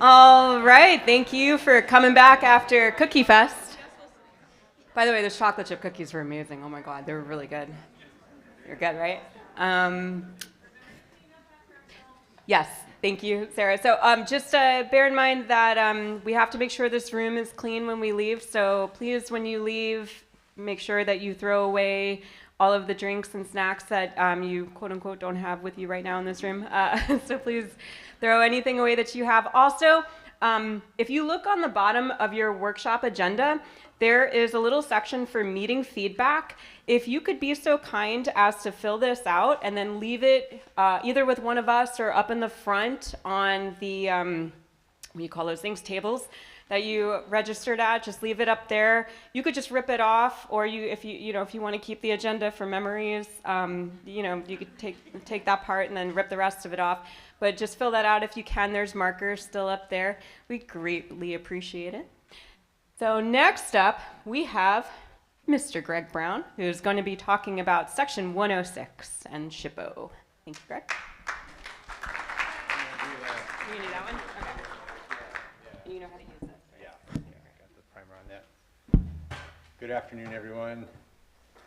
All right, thank you for coming back after Cookie Fest. By the way, those chocolate chip cookies were amazing. Oh my God, they were really good. You're good, right? Um, yes, thank you, Sarah. So just bear in mind that we have to make sure this room is clean when we leave. So please, when you leave, make sure that you throw away all of the drinks and snacks that you quote unquote don't have with you right now in this room. So please throw anything away that you have. Also, if you look on the bottom of your workshop agenda, there is a little section for meeting feedback. If you could be so kind as to fill this out and then leave it either with one of us or up in the front on the, what do you call those things, tables that you registered at, just leave it up there. You could just rip it off, or if you want to keep the agenda for memories, you could take that part and then rip the rest of it off. But just fill that out if you can. There's markers still up there. We greatly appreciate it. So next up, we have Mr. Greg Brown, who's going to be talking about Section 106 and SHPO. Thank you, Greg. You need that one? Okay. You know how to use it. Yeah, I got the primer on that. Good afternoon, everyone.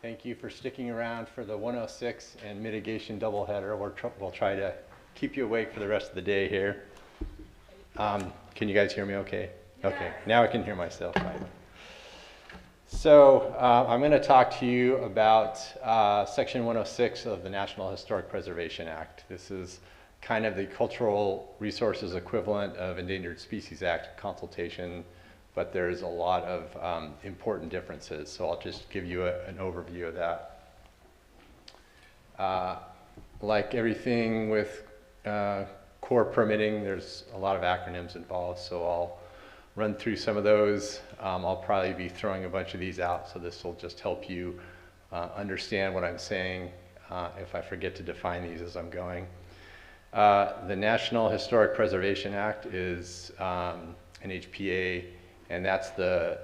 Thank you for sticking around for the 106 and mitigation doubleheader. We'll try to keep you awake for the rest of the day here. Can you guys hear me okay? Yeah. Okay, now I can hear myself finally. So I'm going to talk to you about Section 106 of the National Historic Preservation Act. This is kind of the cultural resources equivalent of Endangered Species Act consultation, but there's a lot of important differences. So I'll just give you an overview of that. Like everything with core permitting, there's a lot of acronyms involved, so I'll run through some of those. I'll probably be throwing a bunch of these out, so this will just help you understand what I'm saying if I forget to define these as I'm going. The National Historic Preservation Act is an HPA, and that's the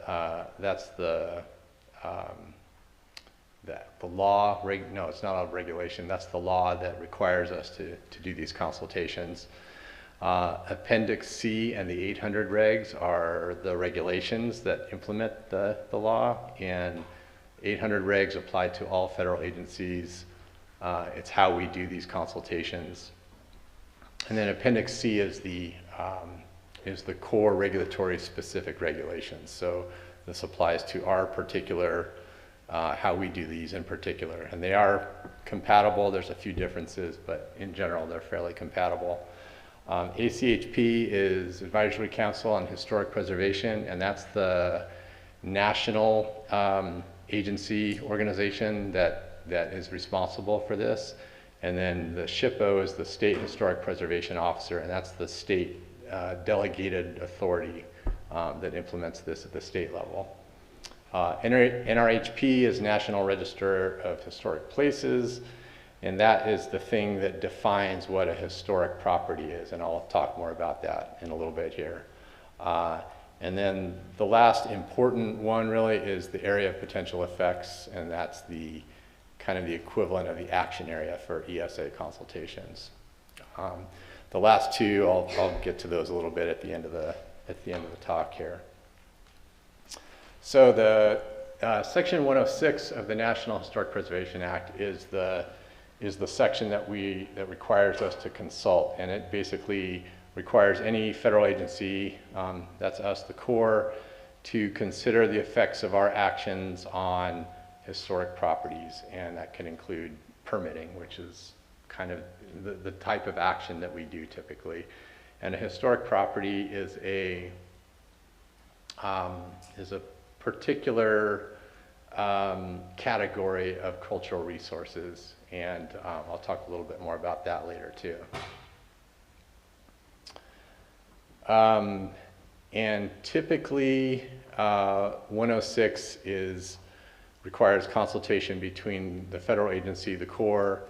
law. No, it's not a regulation. That's the law that requires us to do these consultations. Appendix C and the 800 regs are the regulations that implement the law, and 800 regs apply to all federal agencies. It's how we do these consultations. And then Appendix C is the core regulatory specific regulations. So this applies to our particular, how we do these in particular. And they are compatible. There's a few differences, but in general, they're fairly compatible. ACHP is Advisory Council on Historic Preservation, and that's the national agency organization that is responsible for this. And then the SHPO is the State Historic Preservation Officer, and that's the state delegated authority that implements this at the state level. NRHP is National Register of Historic Places, and that is the thing that defines what a historic property is, and I'll talk more about that in a little bit here. And then the last important one really is the area of potential effects, and that's the kind of the equivalent of the action area for ESA consultations. The last two, I'll get to those a little bit at the end of the talk here. So the Section 106 of the National Historic Preservation Act is the section that requires us to consult, and it basically requires any federal agency, that's us, the Corps, to consider the effects of our actions on historic properties, and that can include permitting, which is kind of the type of action that we do typically. And a historic property is a particular category of cultural resources, and I'll talk a little bit more about that later too. And typically 106 requires consultation between the federal agency, the Corps,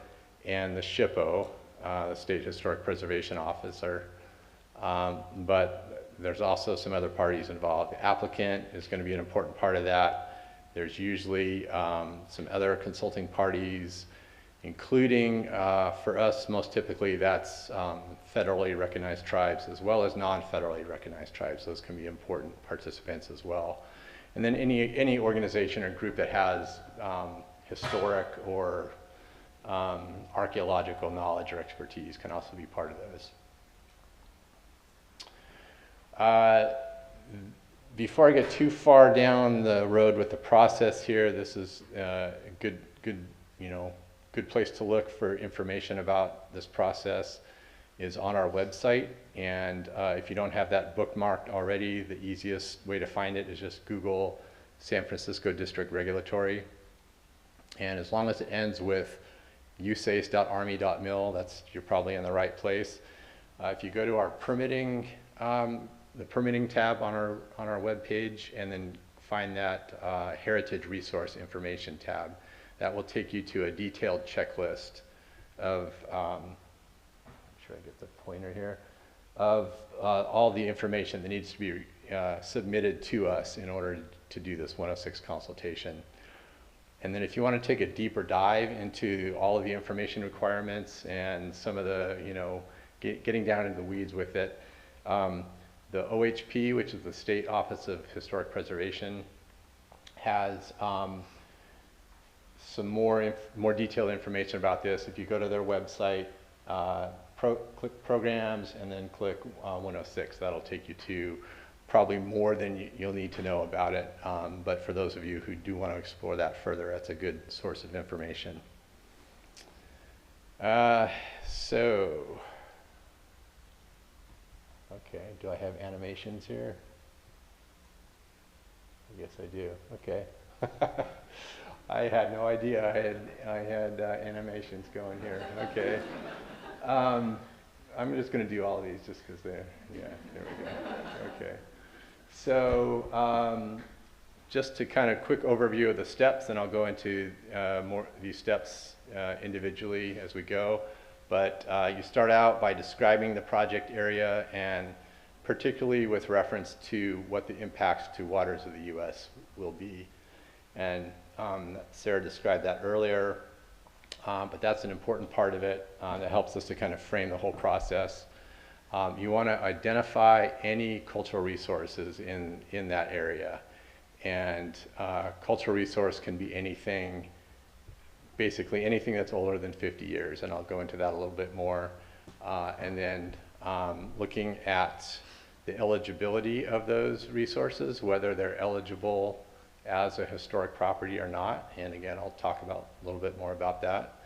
and the SHPO, the State Historic Preservation Officer. But there's also some other parties involved. The applicant is going to be an important part of that. There's usually some other consulting parties, including, for us, most typically, that's federally recognized tribes as well as non-federally recognized tribes. Those can be important participants as well. And then any organization or group that has historic or archaeological knowledge or expertise can also be part of those. Before I get too far down the road with the process here, this is a good place to look for information about this process is on our website. And if you don't have that bookmarked already, the easiest way to find it is just Google San Francisco District Regulatory. And as long as it ends with usace.army.mil, you're probably in the right place. If you go to our permitting, the permitting tab on our web page, and then find that Heritage Resource Information tab, that will take you to a detailed checklist of, make sure I get the pointer here, of all the information that needs to be submitted to us in order to do this 106 consultation. And then if you want to take a deeper dive into all of the information requirements and some of the, getting down into the weeds with it, the OHP, which is the State Office of Historic Preservation, has some more detailed information about this. If you go to their website, click programs, and then click 106, that'll take you to probably more than you'll need to know about it. But for those of you who do want to explore that further, that's a good source of information. Okay, do I have animations here? I guess I do. Okay. I had no idea I had animations going here. Okay. I'm just going to do all of these just because they're, yeah, there we go. Okay. So just to kind of quick overview of the steps, and I'll go into more these steps individually as we go. But you start out by describing the project area, and particularly with reference to what the impacts to waters of the U.S. will be. And Sarah described that earlier, but that's an important part of it that helps us to kind of frame the whole process. You want to identify any cultural resources in that area. And cultural resource can be anything, basically anything that's older than 50 years, and I'll go into that a little bit more. And then looking at the eligibility of those resources, whether they're eligible as a historic property or not. And again, I'll talk a little bit more about that.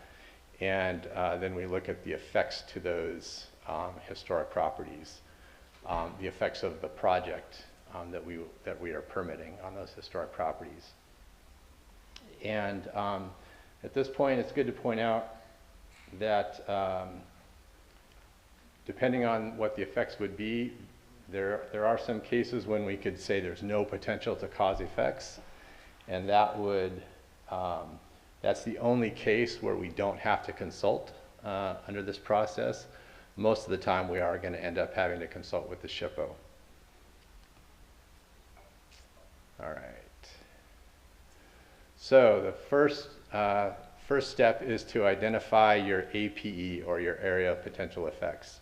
And then we look at the effects to those historic properties, the effects of the project that we are permitting on those historic properties. And at this point, it's good to point out that depending on what the effects would be, there are some cases when we could say there's no potential to cause effects, and that would, that's the only case where we don't have to consult under this process. Most of the time we are going to end up having to consult with the SHPO. All right. So the first step is to identify your APE, or your area of potential effects.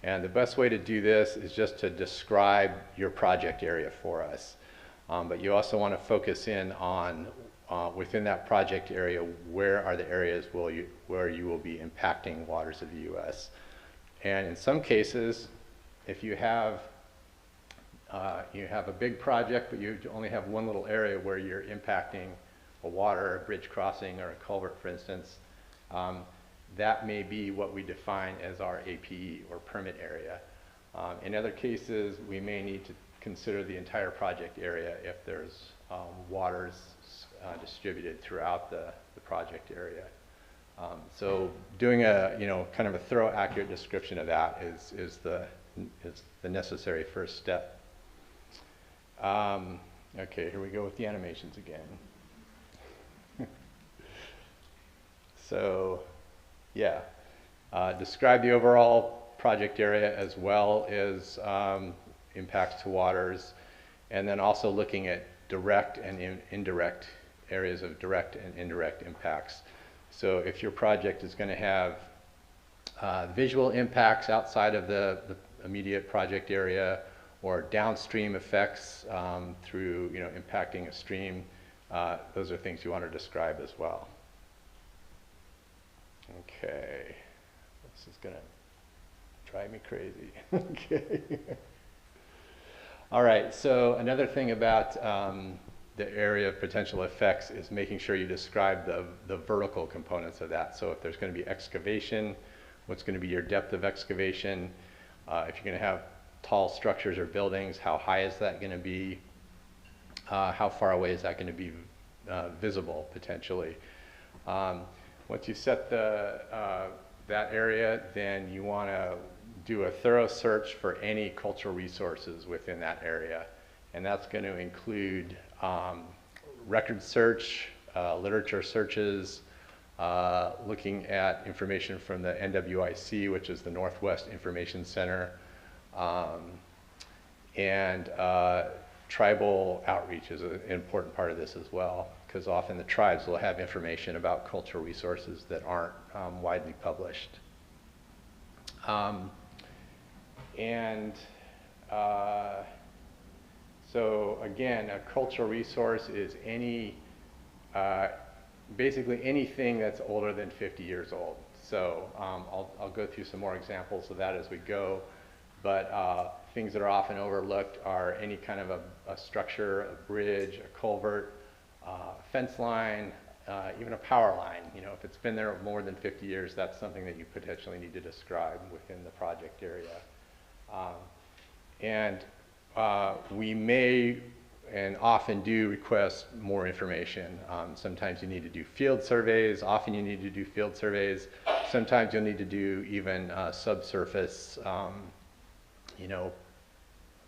And the best way to do this is just to describe your project area for us. But you also want to focus in on, within that project area, where are the areas where you will be impacting waters of the U.S. And in some cases, if you have a big project, but you only have one little area where you're impacting a water, a bridge crossing, or a culvert, for instance, that may be what we define as our APE, or permit area. In other cases, we may need to consider the entire project area if there's waters distributed throughout the project area. So doing a kind of a thorough, accurate description of that is the necessary first step. Okay, here we go with the animations again. So, yeah, describe the overall project area as well as impacts to waters, and then also looking at direct and indirect areas of direct and indirect impacts. So if your project is going to have visual impacts outside of the immediate project area, or downstream effects through impacting a stream, those are things you want to describe as well. Okay, this is going to drive me crazy. Okay. All right, so another thing about the area of potential effects is making sure you describe the vertical components of that. So if there's going to be excavation, what's going to be your depth of excavation? If you're going to have tall structures or buildings, how high is that going to be? How far away is that going to be visible potentially? Once you set that area, then you want to do a thorough search for any cultural resources within that area. And that's going to include record search, literature searches, looking at information from the NWIC, which is the Northwest Information Center, and tribal outreach is an important part of this as well, because often the tribes will have information about cultural resources that aren't widely published. So again, a cultural resource is basically anything that's older than 50 years old. So I'll go through some more examples of that as we go, but things that are often overlooked are any kind of a structure, a bridge, a culvert, fence line, even a power line. If it's been there more than 50 years, that's something that you potentially need to describe within the project area. We may and often do request more information. Sometimes you need to do field surveys. Often you need to do field surveys. Sometimes you'll need to do even subsurface,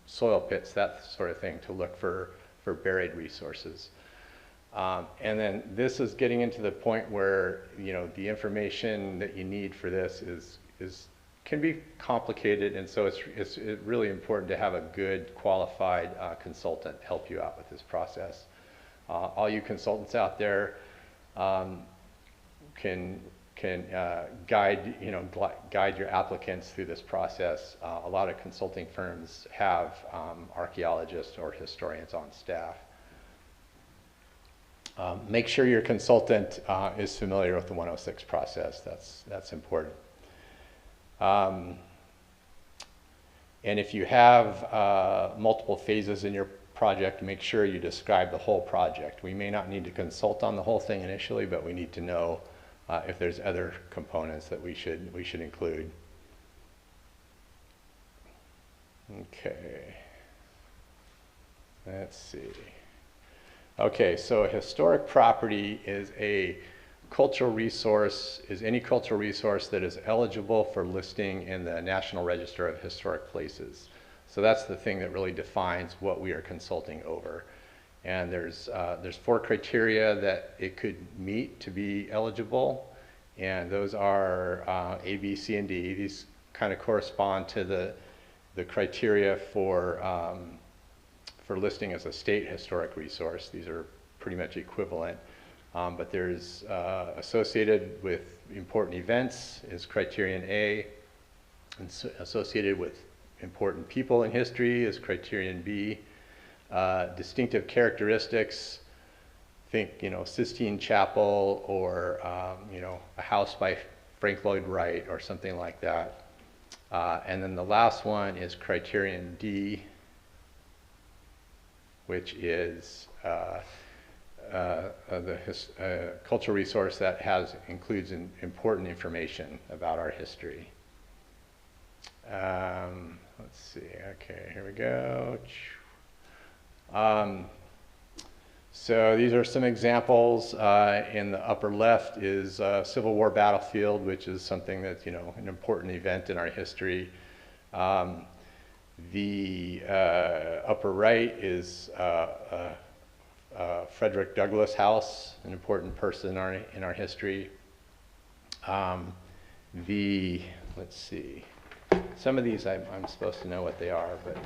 soil pits, that sort of thing, to look for buried resources. And then this is getting into the point where the information that you need for this can be complicated, and so it's really important to have a good qualified consultant help you out with this process. All you consultants out there can guide your applicants through this process. A lot of consulting firms have archaeologists or historians on staff. Make sure your consultant is familiar with the 106 process. That's important. And if you have multiple phases in your project, make sure you describe the whole project. We may not need to consult on the whole thing initially, but we need to know if there's other components that we should include. Okay. Let's see. Okay, so a historic property is a cultural resource, is any cultural resource that is eligible for listing in the National Register of Historic Places. So that's the thing that really defines what we are consulting over. And there's 4 criteria that it could meet to be eligible, and those are A, B, C, and D. These kind of correspond to the criteria for listing as a state historic resource. These are pretty much equivalent. But there's associated with important events is criterion A, and associated with important people in history is criterion B. Distinctive characteristics, think Sistine Chapel, or a house by Frank Lloyd Wright or something like that. And then the last one is criterion D, which is the cultural resource that includes important information about our history. Let's see. Okay, here we go. So these are some examples. In the upper left is a Civil War battlefield, which is something that's an important event in our history. The upper right is Frederick Douglass House, an important person in our history. Let's see, some of these I'm supposed to know what they are, but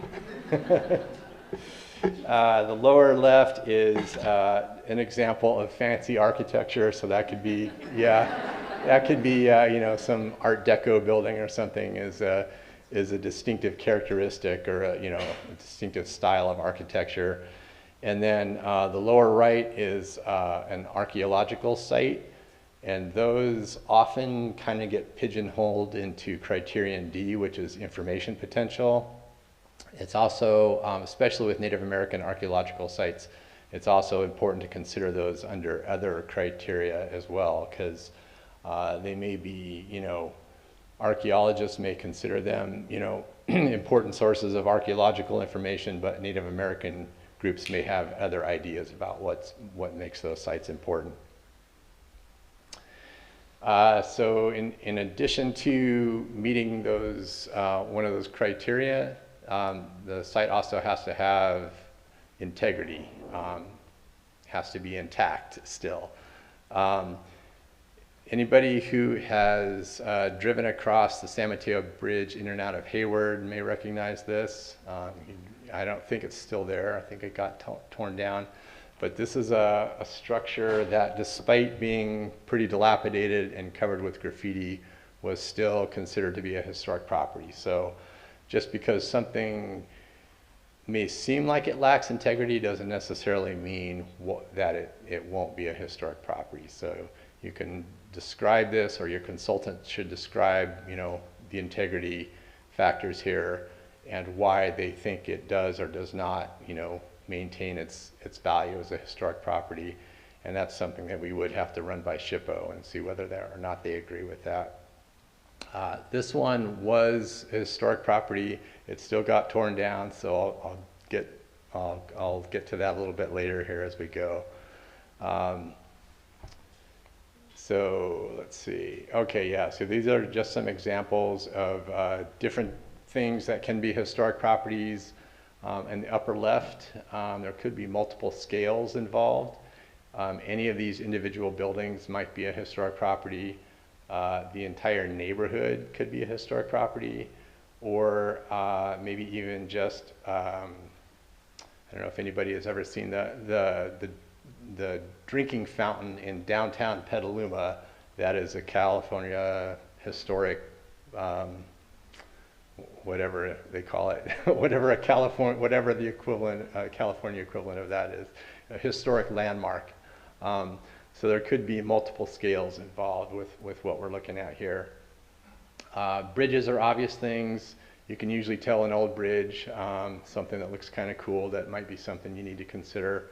The lower left is an example of fancy architecture, so that could be, yeah, that could be, you know, some Art Deco building or something is a distinctive characteristic or a, you know, a distinctive style of architecture. And then the lower right is an archaeological site, and those often kind of get pigeonholed into criterion D, which is information potential. It's also, especially with Native American archaeological sites, it's also important to consider those under other criteria as well, because they may be, you know, archaeologists may consider them, you know, important sources of archaeological information, but Native American groups may have other ideas about what makes those sites important. So in addition to meeting those, one of those criteria, the site also has to have integrity, has to be intact still. Anybody who has driven across the San Mateo Bridge in and out of Hayward may recognize this. I don't think it's still there. I think it got torn down. But this is a structure that, despite being pretty dilapidated and covered with graffiti, was still considered to be a historic property. So just because something may seem like it lacks integrity doesn't necessarily mean that it won't be a historic property. So you can describe this, or your consultant should describe, you know, the integrity factors here and why they think it does or does not, you know, maintain its value as a historic property. And that's something that we would have to run by SHPO and see whether or not they agree with that. This one was a historic property. It still got torn down, so I'll get to that a little bit later here as we go. So let's see. Okay, yeah, so these are just some examples of different things that can be historic properties. In the upper left, there could be multiple scales involved. Any of these individual buildings might be a historic property. The entire neighborhood could be a historic property, or maybe even just, I don't know if anybody has ever seen the drinking fountain in downtown Petaluma. That is a California historic, whatever they call it, whatever the equivalent, California equivalent of that is, a historic landmark. So there could be multiple scales involved with what we're looking at here. Bridges are obvious things. You can usually tell an old bridge, something that looks kind of cool, that might be something you need to consider.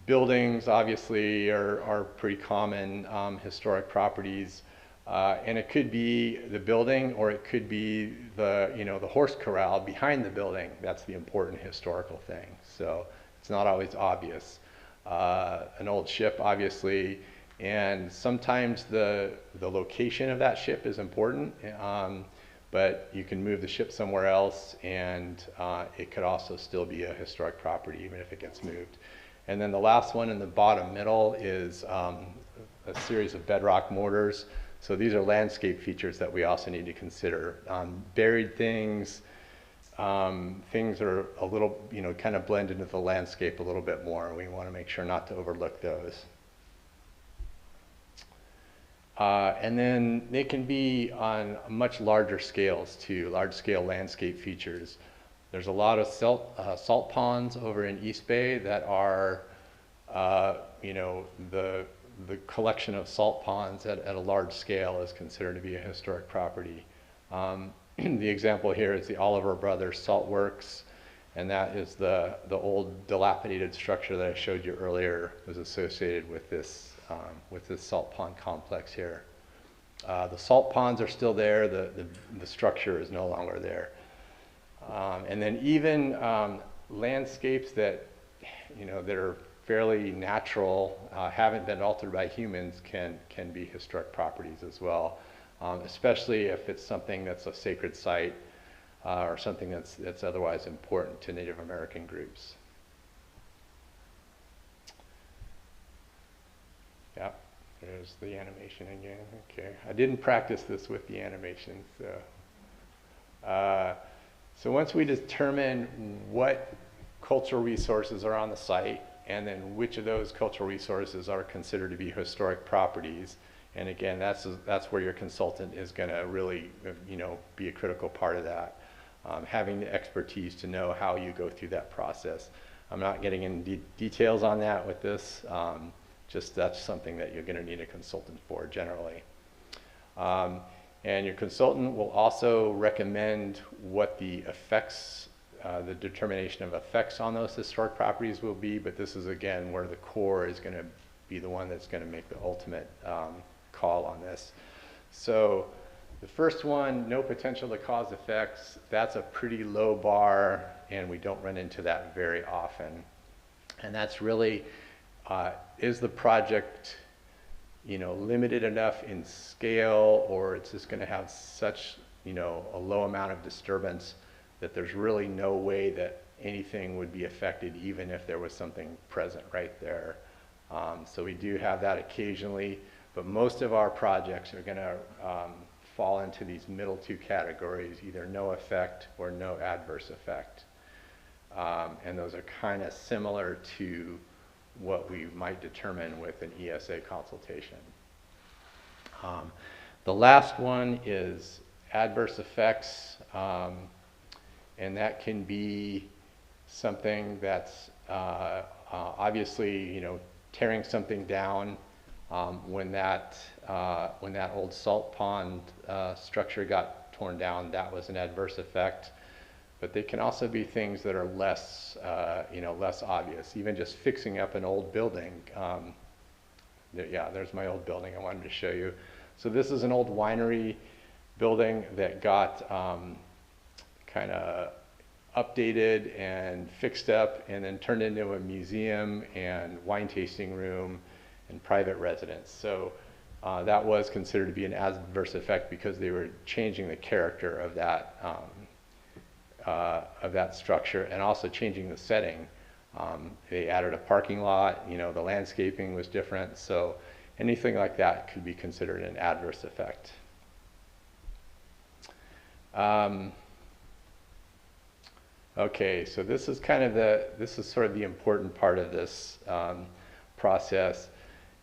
Buildings obviously are pretty common historic properties. And it could be the building, or it could be the horse corral behind the building. That's the important historical thing. So it's not always obvious. An old ship, obviously, and sometimes the location of that ship is important, but you can move the ship somewhere else, and it could also still be a historic property even if it gets moved. And then the last one in the bottom middle is a series of bedrock mortars. So these are landscape features that we also need to consider. Buried things, things are a little, kind of blend into the landscape a little bit more. We want to make sure not to overlook those. And then they can be on much larger scales too, large scale landscape features. There's a lot of salt ponds over in East Bay that are, the collection of salt ponds at a large scale is considered to be a historic property. The example here is the Oliver Brothers Salt Works, and that is the old dilapidated structure that I showed you earlier was associated with this salt pond complex here. The salt ponds are still there, the structure is no longer there. And then even landscapes that, that are fairly natural, haven't been altered by humans, can be historic properties as well, especially if it's something that's a sacred site or something that's otherwise important to Native American groups. Yeah, there's the animation again. Okay, I didn't practice this with the animation, so. So once we determine what cultural resources are on the site, and then which of those cultural resources are considered to be historic properties. And again, that's where your consultant is going to really, be a critical part of that. Having the expertise to know how you go through that process. I'm not getting into details on that with this. Just that's something that you're going to need a consultant for generally. And your consultant will also recommend what the effects, the determination of effects on those historic properties will be, but this is again where the Corps is going to be the one that's going to make the ultimate call on this. So the first one, no potential to cause effects, that's a pretty low bar, and we don't run into that very often. And that's really, is the project limited enough in scale, or it's just going to have such, a low amount of disturbance that there's really no way that anything would be affected even if there was something present right there. So we do have that occasionally, but most of our projects are going to fall into these middle two categories, either no effect or no adverse effect. And those are kind of similar to what we might determine with an ESA consultation. The last one is adverse effects, and that can be something that's obviously, tearing something down. When that old salt pond structure got torn down, that was an adverse effect. But they can also be things that are less, less obvious. Even just fixing up an old building. Yeah, there's my old building I wanted to show you. So this is an old winery building that got kind of updated and fixed up and then turned into a museum and wine tasting room and private residence. So that was considered to be an adverse effect because they were changing the character of that structure and also changing the setting. They added a parking lot, the landscaping was different, so anything like that could be considered an adverse effect. Okay, so this is sort of the important part of this process,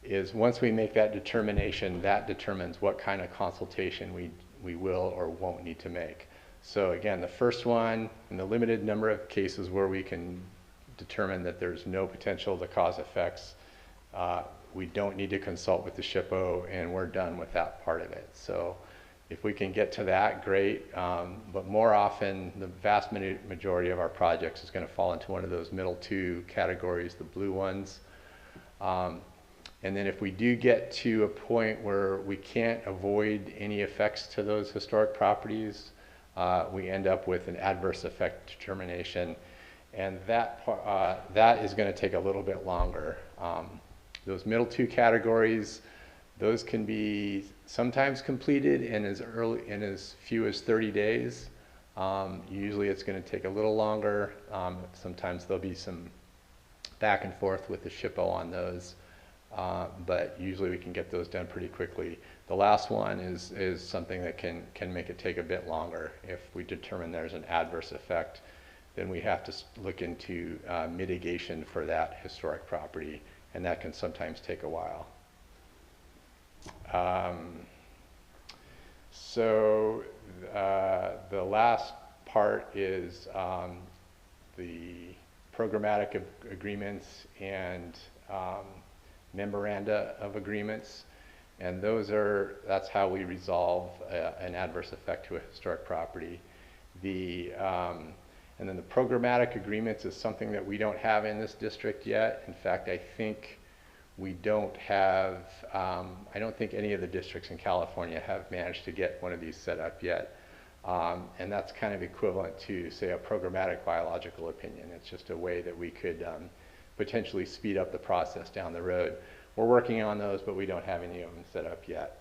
is once we make that determination, that determines what kind of consultation we will or won't need to make. So again, the first one, in the limited number of cases where we can determine that there's no potential to cause effects, we don't need to consult with the SHPO, and we're done with that part of it. So if we can get to that, great, but more often, the vast majority of our projects is going to fall into one of those middle two categories, the blue ones. And then if we do get to a point where we can't avoid any effects to those historic properties, we end up with an adverse effect determination, and that is going to take a little bit longer. Those middle two categories, those can be sometimes completed in as few as 30 days. Usually it's going to take a little longer. Sometimes there'll be some back and forth with the SHPO on those, but usually we can get those done pretty quickly. The last one is something that can make it take a bit longer. If we determine there's an adverse effect, then we have to look into mitigation for that historic property, and that can sometimes take a while. So the last part is the programmatic agreements and memoranda of agreements, and that's how we resolve an adverse effect to a historic property. And then the programmatic agreements is something that we don't have in this district yet. In fact, I think we don't have, I don't think any of the districts in California have managed to get one of these set up yet. And that's kind of equivalent to, say, a programmatic biological opinion. It's just a way that we could potentially speed up the process down the road. We're working on those, but we don't have any of them set up yet.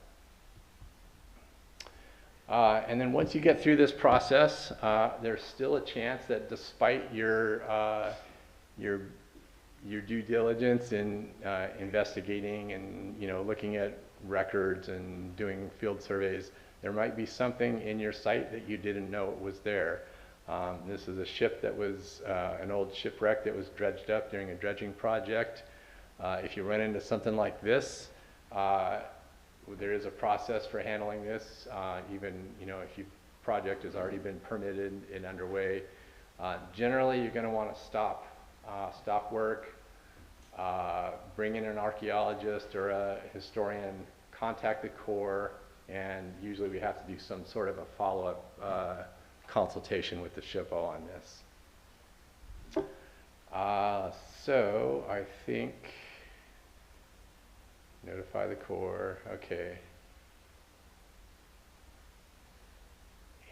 And then once you get through this process, there's still a chance that despite your due diligence in investigating and looking at records and doing field surveys, there might be something in your site that you didn't know it was there. This is a ship that was an old shipwreck that was dredged up during a dredging project. If you run into something like this, there is a process for handling this, even if your project has already been permitted and underway. Generally, you're going to want to stop work, bring in an archaeologist or a historian, contact the Corps, and usually we have to do some sort of a follow-up consultation with the SHPO on this. So I think notify the Corps, okay.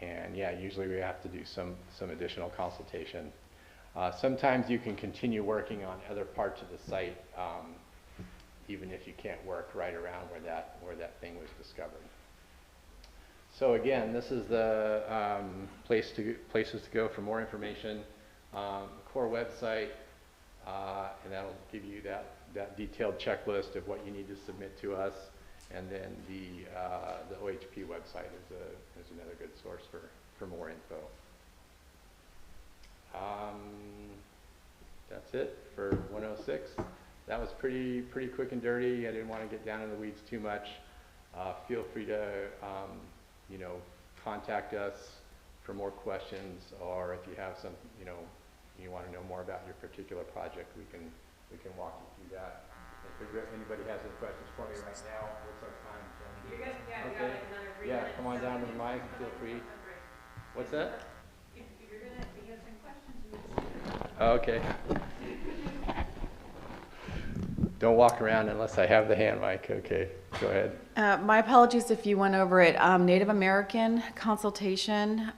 And yeah, usually we have to do some additional consultation. Sometimes you can continue working on other parts of the site, even if you can't work right around where that thing was discovered. So again, this is the places to go for more information. Corps website, and that'll give you that detailed checklist of what you need to submit to us. And then the OHP website is another good source for more info. That's it for 106. That was pretty quick and dirty. I didn't want to get down in the weeds too much. Feel free to contact us for more questions, or if you have some you want to know more about your particular project, we can walk you through that. If anybody has any questions for me right now, what's our time, Jen? You're good? Yeah, okay. we got like another 3 Yeah, minutes. come on down to the mic, feel free. What's that? If you're gonna, if you have some questions, Oh, okay. Don't walk around unless I have the hand mic. Okay, go ahead. My apologies if you went over it. Native American consultation.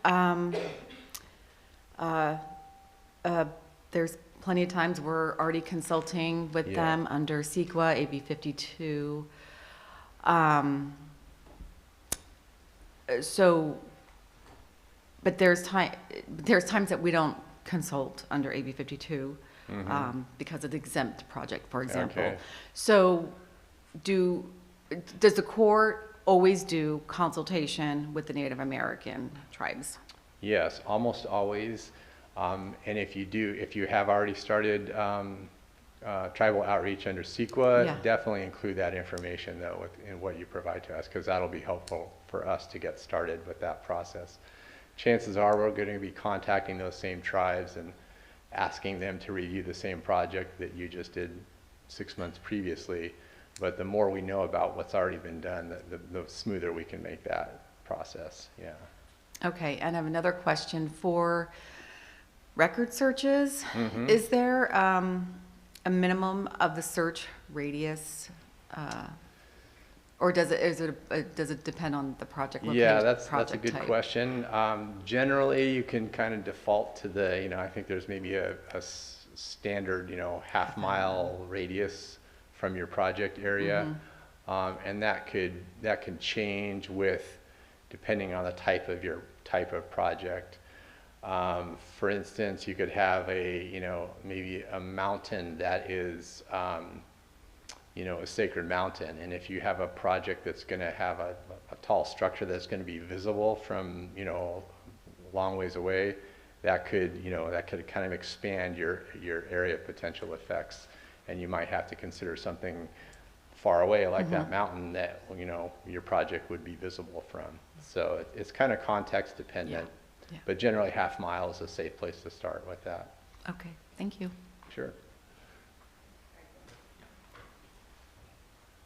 There's plenty of times we're already consulting with them under CEQA, AB 52. But there's times that we don't consult under AB 52 because of the exempt project, for example. Okay. So does the Corps always do consultation with the Native American tribes? Yes, almost always. And if you have already started tribal outreach under CEQA, definitely include that information though in what you provide to us, because that'll be helpful for us to get started with that process. Chances are we're going to be contacting those same tribes and asking them to review the same project that you just did 6 months previously. But the more we know about what's already been done, the smoother we can make that process. Yeah. Okay, and I have another question for record searches. Is there a minimum of the search radius, or does it depend on the project location? Yeah, that's a good question. Generally, you can kind of default to the I think there's maybe a standard half-mile radius from your project area, and that can change depending on the type of project. For instance, you could have maybe a mountain that is a sacred mountain, and if you have a project that's going to have a tall structure that's going to be visible from a long ways away, that could kind of expand your area of potential effects, and you might have to consider something far away like that mountain that your project would be visible from. So it's kind of context dependent. Yeah. But generally, half mile is a safe place to start with that. Okay, thank you. Sure.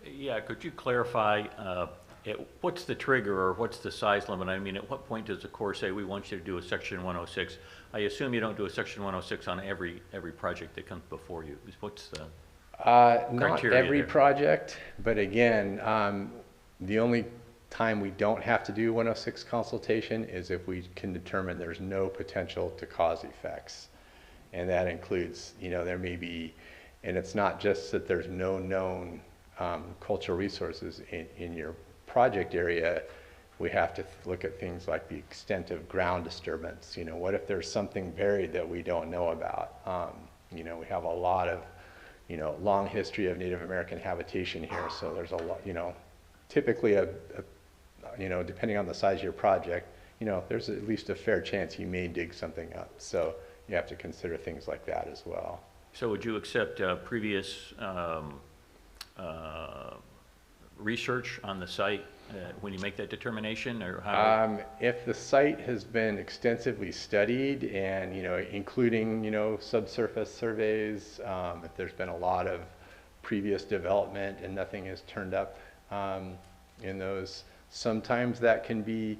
Yeah, could you clarify what's the trigger or what's the size limit? I mean, at what point does the Corps say we want you to do a Section 106? I assume you don't do a Section 106 on every project that comes before you. What's the not every project, but again, the only time we don't have to do 106 consultation is if we can determine there's no potential to cause effects. And that includes, there may be, and it's not just that there's no known cultural resources in your project area. We have to look at things like the extent of ground disturbance. What if there's something buried that we don't know about? We have a lot of, long history of Native American habitation here, so there's a lot, typically depending on the size of your project, you know, there's at least a fair chance you may dig something up. So you have to consider things like that as well. So would you accept previous research on the site when you make that determination, or how? If the site has been extensively studied and, you know, including, you know, subsurface surveys, if there's been a lot of previous development and nothing has turned up in those, sometimes that can be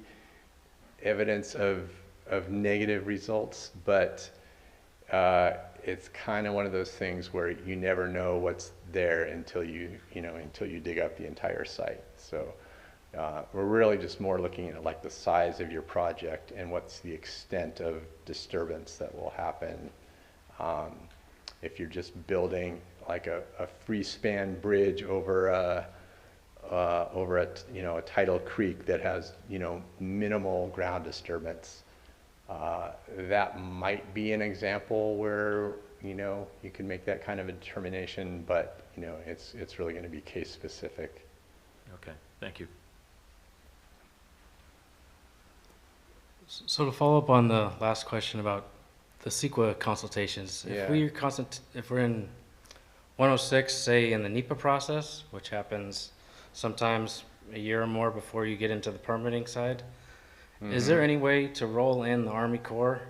evidence of negative results, but it's kind of one of those things where you never know what's there until until you dig up the entire site. So we're really just more looking at like the size of your project and what's the extent of disturbance that will happen. If you're just building like a free span bridge over a tidal creek that has, you know, minimal ground disturbance, that might be an example where, you know, you can make that kind of a determination, but, you know, it's really going to be case specific. Okay, thank you. So to follow up on the last question about the CEQA consultations, Yeah. if we're in 106, say in the NEPA process, which happens sometimes a year or more before you get into the permitting side, is there any way to roll in the Army Corps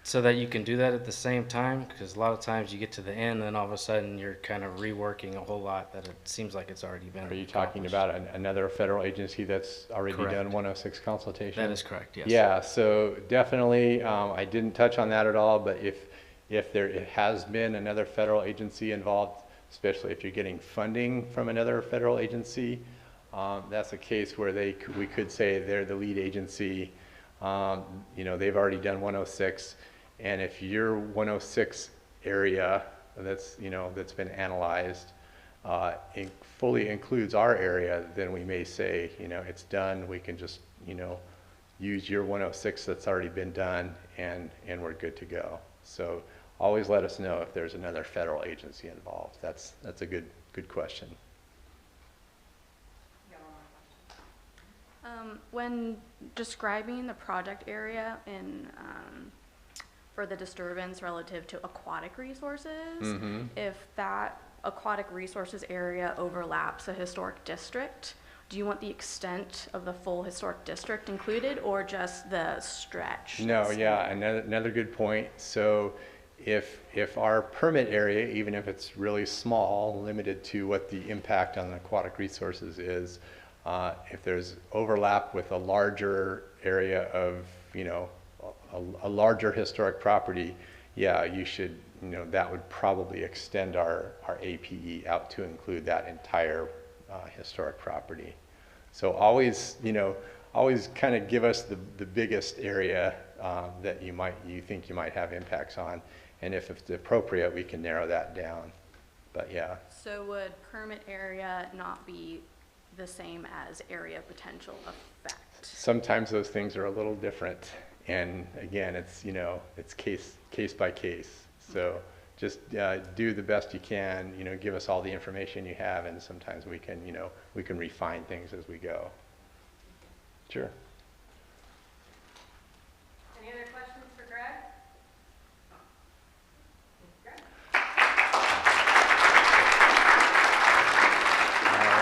so that you can do that at the same time? Because a lot of times you get to the end and all of a sudden you're kind of reworking a whole lot that it seems like it's already been Are you talking accomplished. about another federal agency that's already Correct. done 106 consultation? That is correct, yes. Yeah, so definitely, I didn't touch on that at all, but if there has been another federal agency involved, especially if you're getting funding from another federal agency, that's a case where we could say they're the lead agency. You know, they've already done 106, and if your 106 area that's been analyzed fully includes our area, then we may say, you know, it's done. We can just, you know, use your 106 that's already been done, and we're good to go. So always let us know if there's another federal agency involved. That's a good question. When describing the project area for the disturbance relative to aquatic resources, if that aquatic resources area overlaps a historic district, do you want the extent of the full historic district included, or just the stretch? No, yeah, another good point. So if our permit area, even if it's really small, limited to what the impact on the aquatic resources is, if there's overlap with a larger area of, you know, a larger historic property, yeah, you should, you know, that would probably extend our APE out to include that entire historic property. So always, you know, always kind of give us the biggest area that you think you might have impacts on, and if it's appropriate, we can narrow that down. But yeah. So would permit area not be the same as area potential effect? Sometimes those things are a little different, and again, it's, you know, it's case by case. So just do the best you can, you know, give us all the information you have, and sometimes we can, you know, we can refine things as we go. Sure.